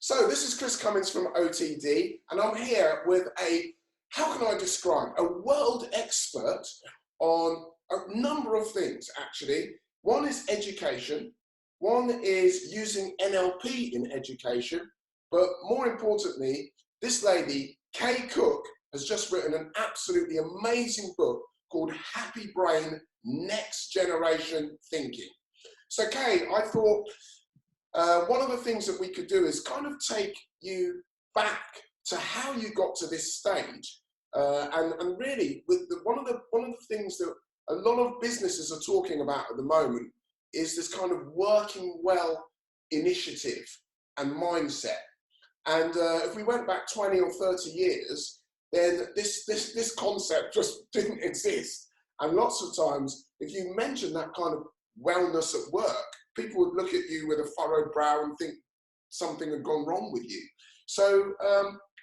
So this is Chris Cummins from OTD, and I'm here with how can I describe, a world expert on a number of things, actually. One is education, one is using NLP in education, but more importantly, this lady, Cooke, has just written an absolutely amazing book called Happy Brain Next Generation Thinking. So Kay, I thought one of the things that we could do is kind of take you back to how you got to this stage, and really, with one of the things that a lot of businesses are talking about at the moment is this kind of working well initiative and mindset. And if we went back 20 or 30 years, then this concept just didn't exist. And lots of times, if you mention that kind of wellness at work, people would look at you with a furrowed brow and think something had gone wrong with you. So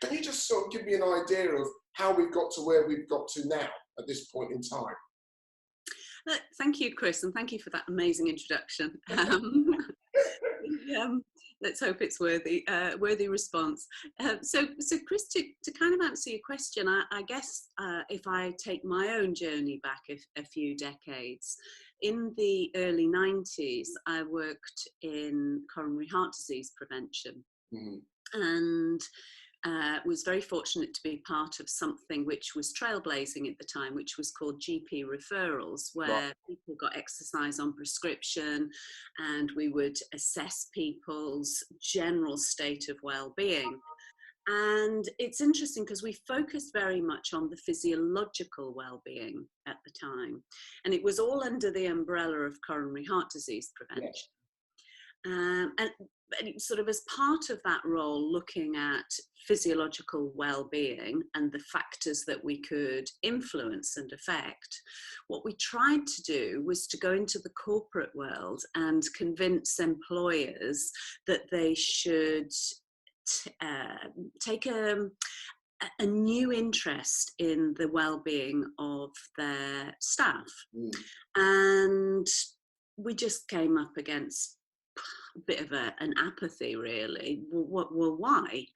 can you just sort of give me an idea of how we've got to where we've got to now at this point in time? Thank you, Chris, and thank you for that amazing introduction. Let's hope it's worthy response. So Chris, to kind of answer your question, I guess if I take my own journey back a few decades, in the early 90s, I worked in coronary heart disease prevention, and was very fortunate to be part of something which was trailblazing at the time, which was called GP referrals, where people got exercise on prescription, and we would assess people's general state of well-being. And it's interesting because we focused very much on the physiological well-being at the time, and it was all under the umbrella of coronary heart disease prevention. And sort of as part of that role, looking at physiological well-being and the factors that we could influence and affect, what we tried to do was to go into the corporate world and convince employers that they should take a new interest in the well-being of their staff. And we just came up against a bit of an apathy, really. Well, why?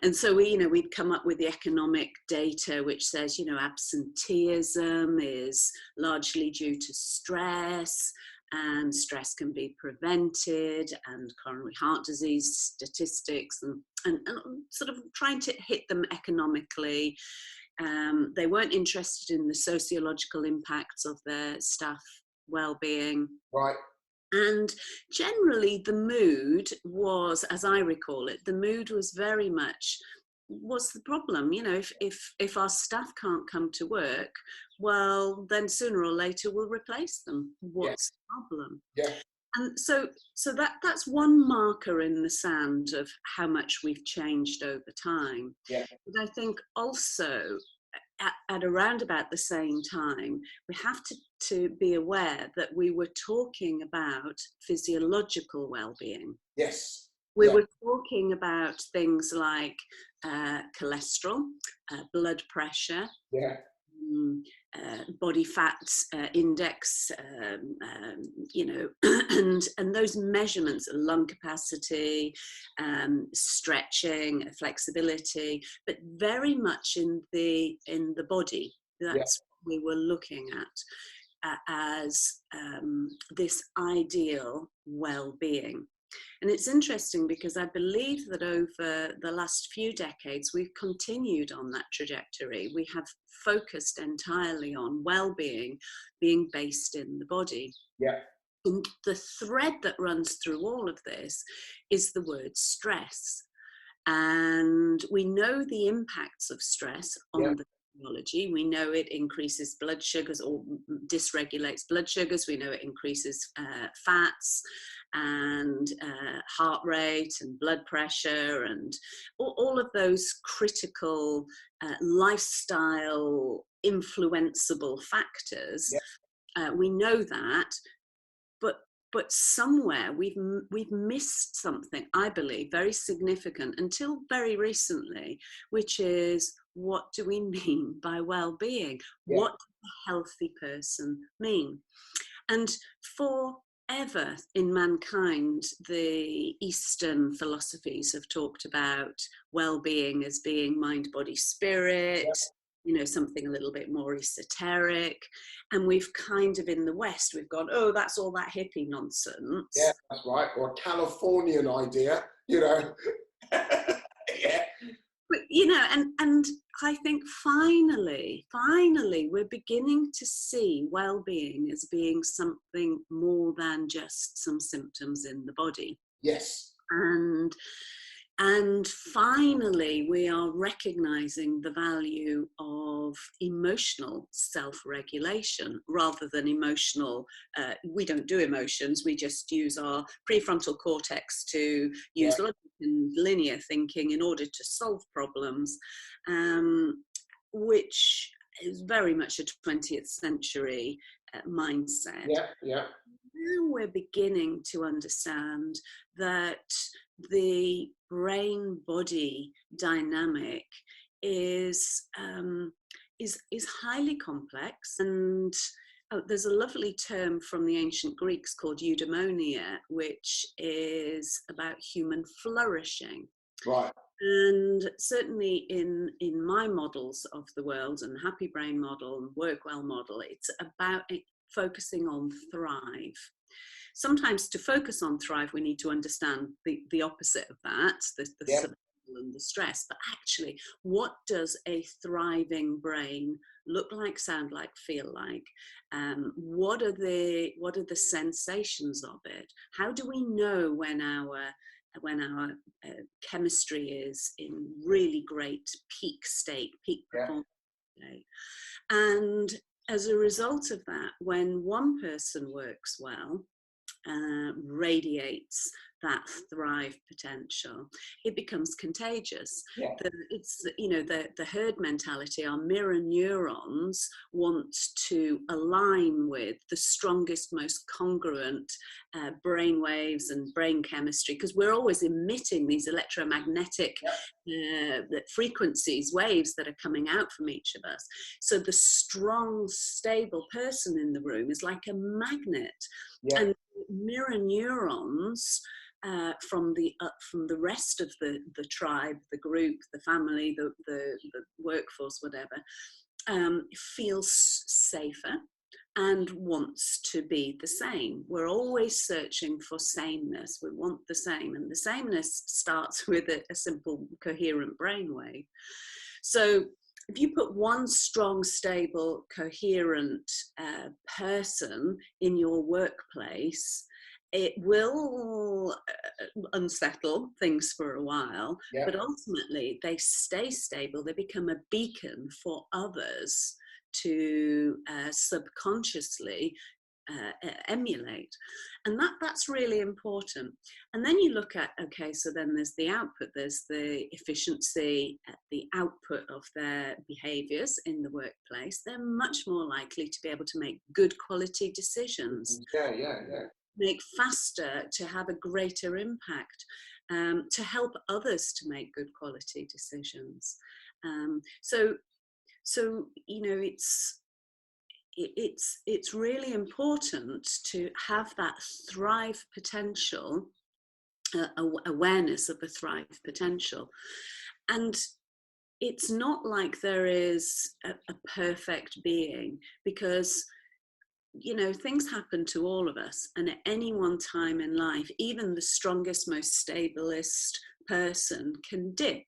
And so we'd come up with the economic data which says, absenteeism is largely due to stress, and stress can be prevented, and coronary heart disease statistics, and sort of trying to hit them economically. They weren't interested in the sociological impacts of their staff well-being. Right. And generally the mood was, as I recall it, the mood was very much, what's the problem? If our staff can't come to work, well, then sooner or later we'll replace them. What's the problem? Yeah. And so that's one marker in the sand of how much we've changed over time. Yeah. But I think also at around about the same time, we have to be aware that we were talking about physiological well-being. Yes. We were talking about things like cholesterol, blood pressure, body fat index, and those measurements, lung capacity, stretching, flexibility, but very much in the body. That's what we were looking at as this ideal well-being. And it's interesting because I believe that over the last few decades, we've continued on that trajectory. We have focused entirely on well-being being based in the body. Yeah. And the thread that runs through all of this is the word stress. And we know the impacts of stress on the physiology. We know it increases blood sugars or dysregulates blood sugars. We know it increases fats and heart rate and blood pressure and all of those critical lifestyle influenceable factors. We know that, but somewhere we've missed something, I believe, very significant until very recently, which is, what do we mean by well-being? What does a healthy person mean? And for ever in mankind, the Eastern philosophies have talked about well-being as being mind, body, spirit, something a little bit more esoteric. And we've kind of, in the West, we've gone, oh, that's all that hippie nonsense. Yeah, that's right. Or a Californian idea, Yeah. But, and I think finally, we're beginning to see well-being as being something more than just some symptoms in the body. Yes. And finally, we are recognizing the value of emotional self-regulation rather than emotional. We don't do emotions. We just use our prefrontal cortex to use logic and linear thinking in order to solve problems, which is very much a 20th century mindset. Yeah. Now we're beginning to understand that the brain-body dynamic is highly complex, and there's a lovely term from the ancient Greeks called eudaimonia, which is about human flourishing. Right. And certainly in my models of the world, and the Happy Brain model and Work Well model, it's about focusing on thrive. Sometimes to focus on thrive, we need to understand the opposite of that, the survival and the stress. But actually, what does a thriving brain look like, sound like, feel like? What are the sensations of it? How do we know when our chemistry is in really great peak state, peak performance state? And as a result of that, when one person works well, radiates that thrive potential, it becomes contagious. It's the herd mentality. Our mirror neurons want to align with the strongest, most congruent brain waves and brain chemistry, because we're always emitting these electromagnetic frequencies, waves that are coming out from each of us. So the strong, stable person in the room is like a magnet. And mirror neurons from the rest of the tribe, the group, the family, the workforce, whatever, feels safer and wants to be the same. We're always searching for sameness. We want the same, and the sameness starts with a simple, coherent brainwave. So if you put one strong, stable, coherent person in your workplace, it will unsettle things for a while, but ultimately they stay stable. They become a beacon for others to subconsciously emulate. And that's really important. And then you look at, okay, so then there's the output, there's the efficiency, the output of their behaviors in the workplace. They're much more likely to be able to make good quality decisions. Make faster, to have a greater impact, to help others to make good quality decisions. So it's really important to have that thrive potential, awareness of the thrive potential. And it's not like there is a perfect being, because things happen to all of us, and at any one time in life, even the strongest, most stablest person can dip.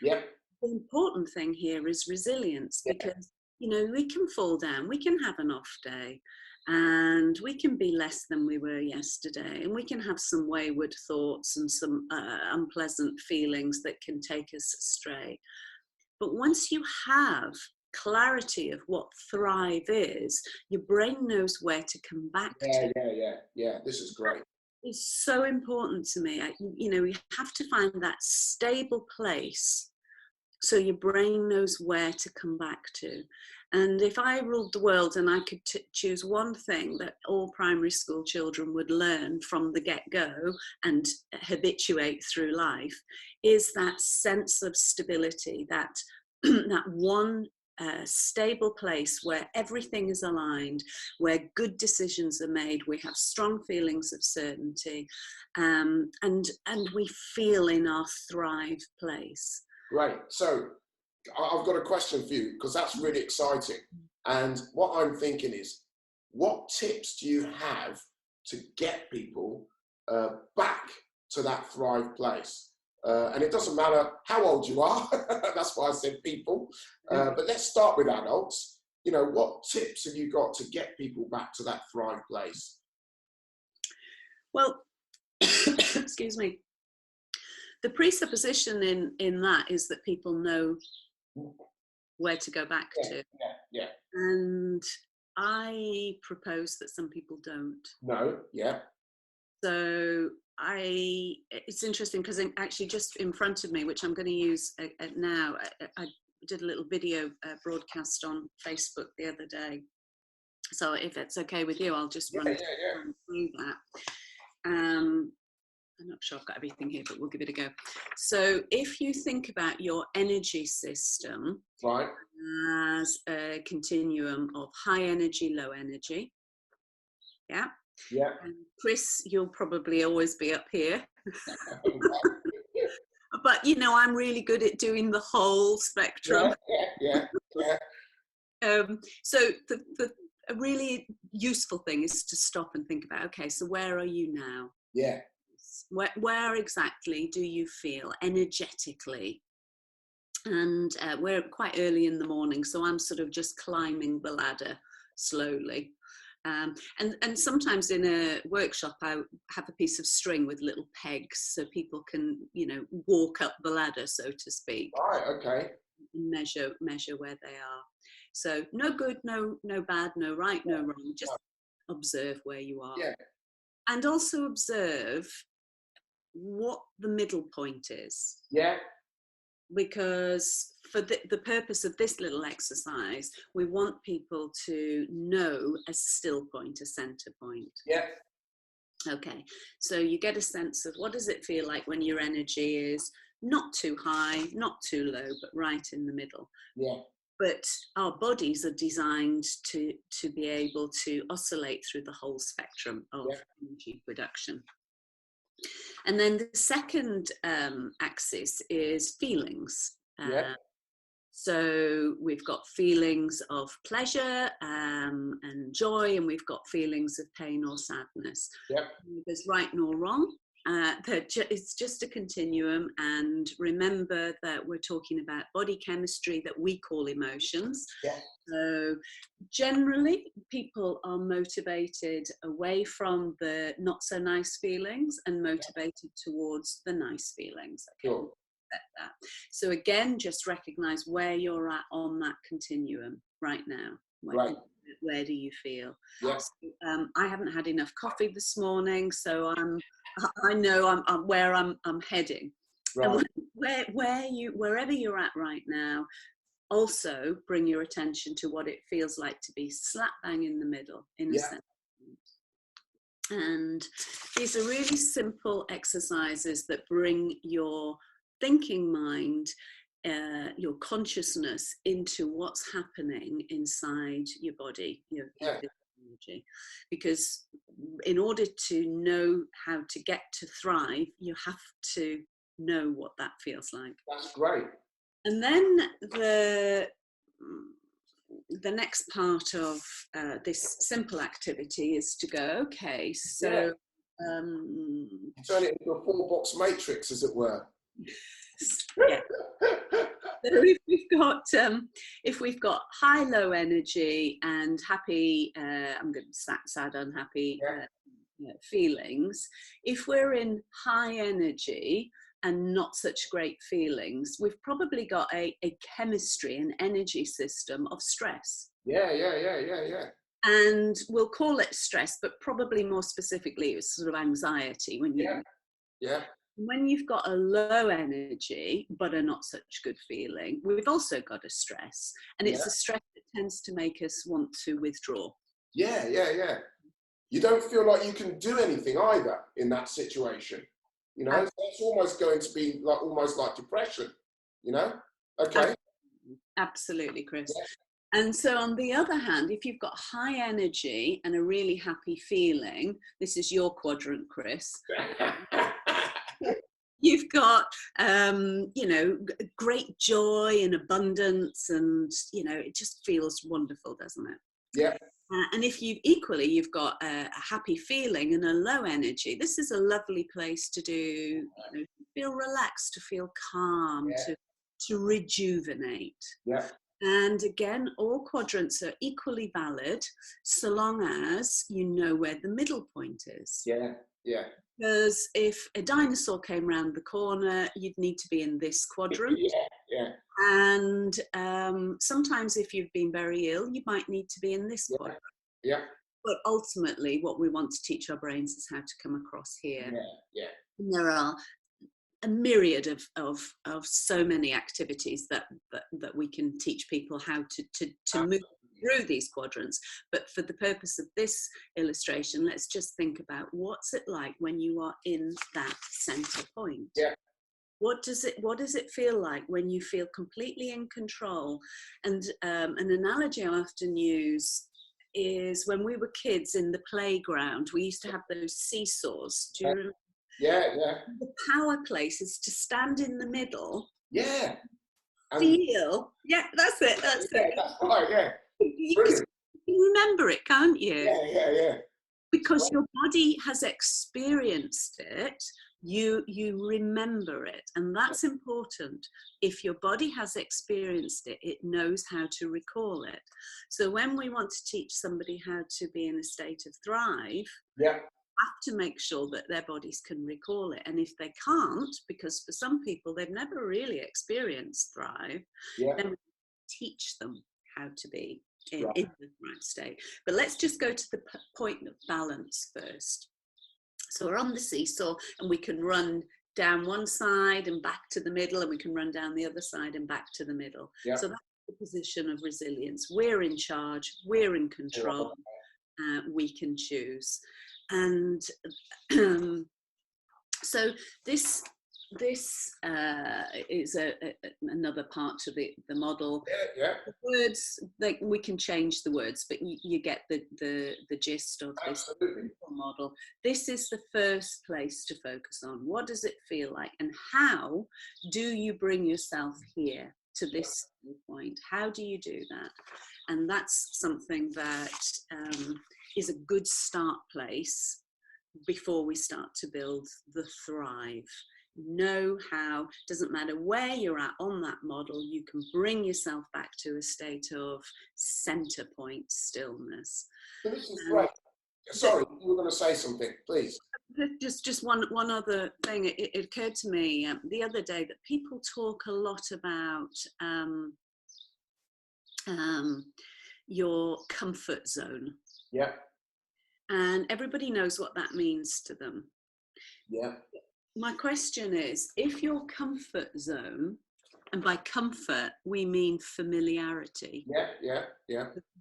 The important thing here is resilience, because we can fall down, we can have an off day, and we can be less than we were yesterday, and we can have some wayward thoughts and some unpleasant feelings that can take us astray. But once you have clarity of what thrive is, your brain knows where to come back to. This is great. It's so important to me. You have to find that stable place so your brain knows where to come back to. And if I ruled the world and I could choose one thing that all primary school children would learn from the get-go and habituate through life, is that sense of stability, that that one a stable place where everything is aligned, where good decisions are made, we have strong feelings of certainty, and we feel in our thrive place. Great. So I've got a question for you, because that's really exciting. And what I'm thinking is, what tips do you have to get people back to that thrive place? And it doesn't matter how old you are. That's why I said people. But let's start with adults. You know, what tips have you got to get people back to that thrive place? Well, excuse me. The presupposition in that is that people know where to go back to. Yeah. And I propose that some people don't. No, yeah. So it's interesting because actually just in front of me, which I'm going to use now, I did a little video broadcast on Facebook the other day. So if it's okay with you, I'll just run through that. I'm not sure I've got everything here, but we'll give it a go. So if you think about your energy system as a continuum of high energy, low energy. Yeah. Yeah. And Chris, you'll probably always be up here. But, you know, I'm really good at doing the whole spectrum. Yeah. So a really useful thing is to stop and think about, okay, so where are you now? Yeah. Where exactly do you feel energetically? And we're quite early in the morning, so I'm sort of just climbing the ladder slowly. And sometimes in a workshop, I have a piece of string with little pegs so people can, you know, walk up the ladder, so to speak. Right, okay. And measure where they are. So no good, no bad, no right, no wrong. Just observe where you are. Yeah. And also observe what the middle point is. Yeah. Because for the purpose of this little exercise, we want people to know a still point, a center point. Yeah. Okay, so you get a sense of what does it feel like when your energy is not too high, not too low, but right in the middle. Yeah. But our bodies are designed to be able to oscillate through the whole spectrum of energy production. And then the second axis is feelings. So we've got feelings of pleasure and joy, and we've got feelings of pain or sadness. Yep. There's right nor wrong. It's just a continuum, and remember that we're talking about body chemistry that we call emotions. Yeah. So generally people are motivated away from the not so nice feelings and motivated towards the nice feelings. Okay. Sure. That. So again, just recognize where you're at on that continuum right now. Where do you feel? Yes. So, I haven't had enough coffee this morning, so I know I'm where I'm heading. Right. And wherever you're at right now, also bring your attention to what it feels like to be slap bang in the middle, in the center. And these are really simple exercises that bring your thinking mind, your consciousness into what's happening inside your body, your energy. Because in order to know how to get to thrive, you have to know what that feels like. That's great. And then the next part of this simple activity is to go, okay, so turn it into a 4-box matrix, as it were. Yeah. So if we've got high, low energy and happy, I'm going to sad, unhappy feelings. If we're in high energy and not such great feelings, we've probably got a chemistry, an energy system of stress. Yeah. And we'll call it stress, but probably more specifically, it's sort of anxiety. When you've got a low energy, but a not such good feeling, we've also got a stress. And it's a stress that tends to make us want to withdraw. Yeah. You don't feel like you can do anything either in that situation. You know, so it's almost going to be almost like depression, you know? Okay. Absolutely, Chris. Yeah. And so on the other hand, if you've got high energy and a really happy feeling, this is your quadrant, Chris. You've got, great joy and abundance, and, it just feels wonderful, doesn't it? Yeah. And if you've got a happy feeling and a low energy, this is a lovely place to do, feel relaxed, to feel calm, to rejuvenate. Yeah. And again, all quadrants are equally valid, so long as you know where the middle point is. Yeah. Yeah. Because if a dinosaur came around the corner, you'd need to be in this quadrant. Yeah. And sometimes if you've been very ill, you might need to be in this quadrant. Yeah. But ultimately, what we want to teach our brains is how to come across here. Yeah. And there are a myriad of so many activities that we can teach people how to move through these quadrants. But for the purpose of this illustration, let's just think about what's it like when you are in that center point. Yeah. What does it feel like when you feel completely in control? And an analogy I often use is when we were kids in the playground, we used to have those seesaws. Do you remember? Yeah. The power place is to stand in the middle. Yeah. Feel. Yeah, that's it. That's it. That's right. Yeah. You can remember it, can't you? Yeah. Because your body has experienced it, you remember it, and that's important. If your body has experienced it, it knows how to recall it. So when we want to teach somebody how to be in a state of thrive, have to make sure that their bodies can recall it. And if they can't, because for some people they've never really experienced thrive, then we teach them how to be in the right state. But let's just go to the point of balance first. So we're on the seesaw, and we can run down one side and back to the middle, and we can run down the other side and back to the middle. So that's the position of resilience. We're in charge, we're in control, we can choose. And so this is another part of the model. The words, we can change the words, but you get the gist of this model. This is the first place to focus on. What does it feel like, and how do you bring yourself here to this point? How do you do that? And that's something that is a good start place before we start to build the thrive. Know how, doesn't matter where you're at on that model, you can bring yourself back to a state of center point stillness. So this is great. Sorry, you were going to say something, please. Just one other thing. It occurred to me the other day that people talk a lot about your comfort zone. Yeah. And everybody knows what that means to them. Yeah. My question is, if your comfort zone, and by comfort we mean familiarity. Yeah.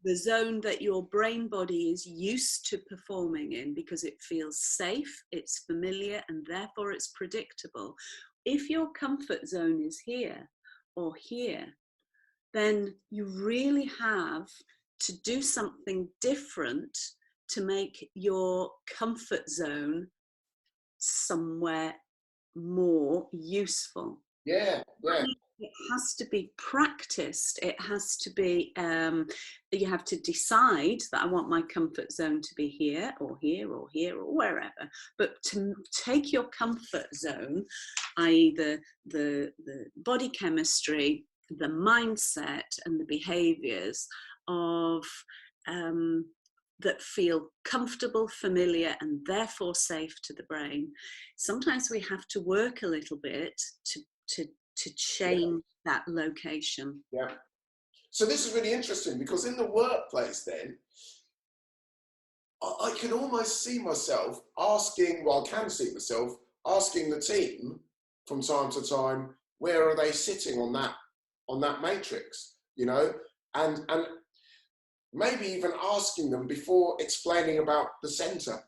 The zone that your brain body is used to performing in because it feels safe, it's familiar, and therefore it's predictable. If your comfort zone is here or here, then you really have to do something different to make your comfort zone somewhere more useful. Yeah. It has to be practiced. It has to be, you have to decide that I want my comfort zone to be here or here or here or wherever. But to take your comfort zone, i.e. the body chemistry, the mindset and the behaviors of that feel comfortable, familiar, and therefore safe to the brain. Sometimes we have to work a little bit to change that location. Yeah. So this is really interesting, because in the workplace then, I can almost see myself asking, well, I can see myself asking the team from time to time, where are they sitting on that matrix, and maybe even asking them before explaining about the center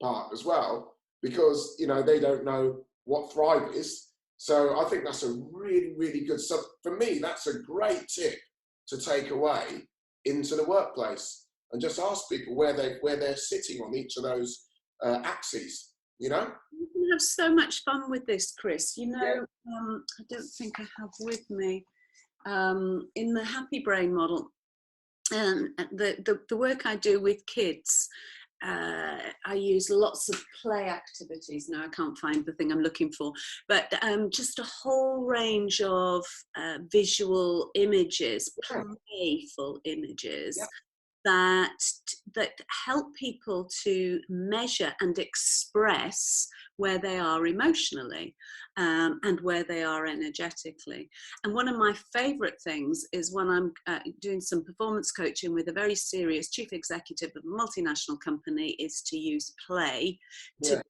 part as well, because they don't know what thrive is. So I think that's a really, really good. So for me, that's a great tip to take away into the workplace, and just ask people where they're sitting on each of those axes, you know? You can have so much fun with this, Chris. You Yeah. know, I don't think I have with me, in the happy brain model, the work I do with kids, I use lots of play activities. Now I can't find the thing I'm looking for, but just a whole range of visual images, Yeah. playful images, Yeah. that help people to measure and express where they are emotionally, and where they are energetically. And one of my favorite things is when I'm doing some performance coaching with a very serious chief executive of a multinational company, is to use play Yeah. to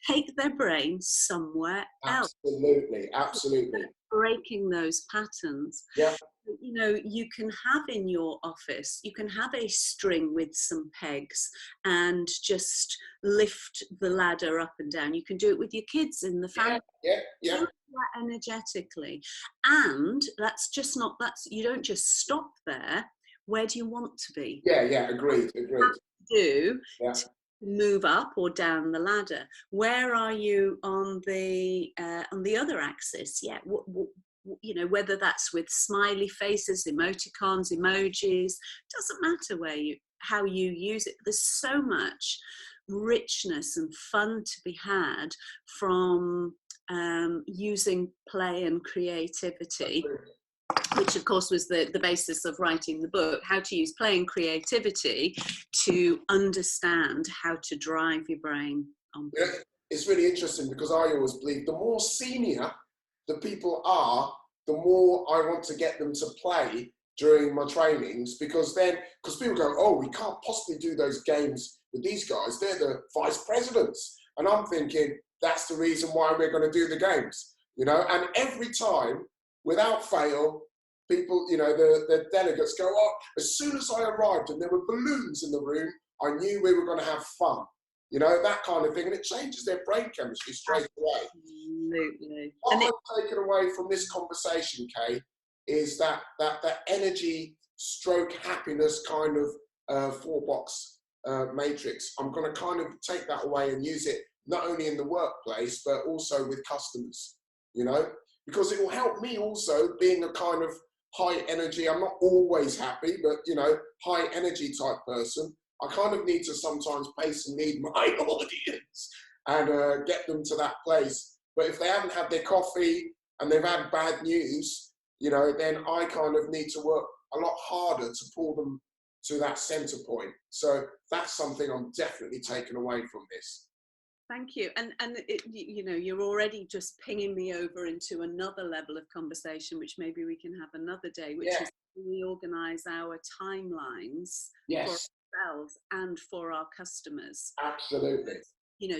take their brain somewhere else, Absolutely, absolutely. breaking those patterns. Yeah. You know, you can have in your office, you can have a string with some pegs and just lift the ladder up and down. You can do it with your kids in the family. Yeah. Do that energetically. And that's just not, you don't just stop there. Where do you want to be? Yeah, agreed. Do Yeah. to move up or down the ladder? Where are you on the other axis? Yeah, you know, whether that's with smiley faces, emoticons, emojis, doesn't matter how you use it. There's so much richness and fun to be had from using play and creativity, which of course was the basis of writing the book, how to use play and creativity to understand how to drive your brain on. Yeah, it's really interesting, because I always believe the more senior the people are, the more I want to get them to play during my trainings, because people go, oh, we can't possibly do those games with these guys, they're the vice presidents. And I'm thinking, that's the reason why we're going to do the games, you know. And every time, without fail, people, you know, the delegates go, oh, as soon as I arrived and there were balloons in the room, I knew we were going to have fun. You know, that kind of thing, and it changes their brain chemistry straight away. Absolutely. What I've taken away from this conversation, Kay, is that energy stroke happiness kind of 4-box matrix. I'm going to kind of take that away and use it not only in the workplace, but also with customers, you know, because it will help me also, being a kind of high energy, I'm not always happy, but, you know, high energy type person. I kind of need to sometimes pace and lead my audience and get them to that place. But if they haven't had their coffee and they've had bad news, you know, then I kind of need to work a lot harder to pull them to that center point. So that's something I'm definitely taking away from this. Thank you. And you know, you're already just pinging me over into another level of conversation, which maybe we can have another day, which is we organize our timelines for ourselves and for our customers. Absolutely. You know,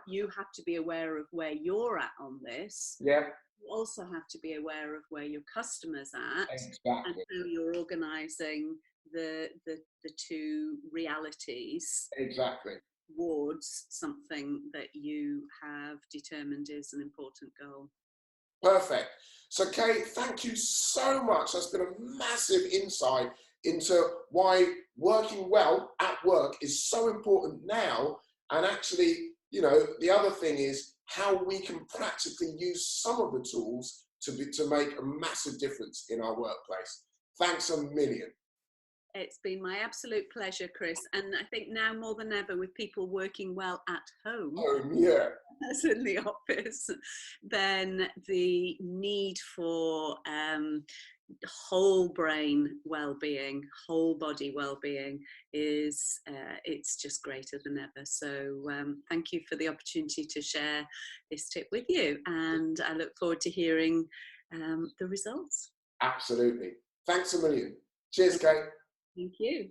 you have to be aware of where you're at on this. Yeah. You also have to be aware of where your customers at, exactly. and how you're organizing the two realities. Exactly. Towards something that you have determined is an important goal. Perfect. So, Kate, thank you so much. That's been a massive insight into why working well at work is so important now. And actually, you know, the other thing is how we can practically use some of the tools to make a massive difference in our workplace. Thanks a million. It's been my absolute pleasure, Chris. And I think now more than ever, with people working well at home, as in the office, then the need for whole brain well-being, whole body well-being is it's just greater than ever. So thank you for the opportunity to share this tip with you, and I look forward to hearing the results. Absolutely. Thanks a million. Cheers, Kate. Thank you.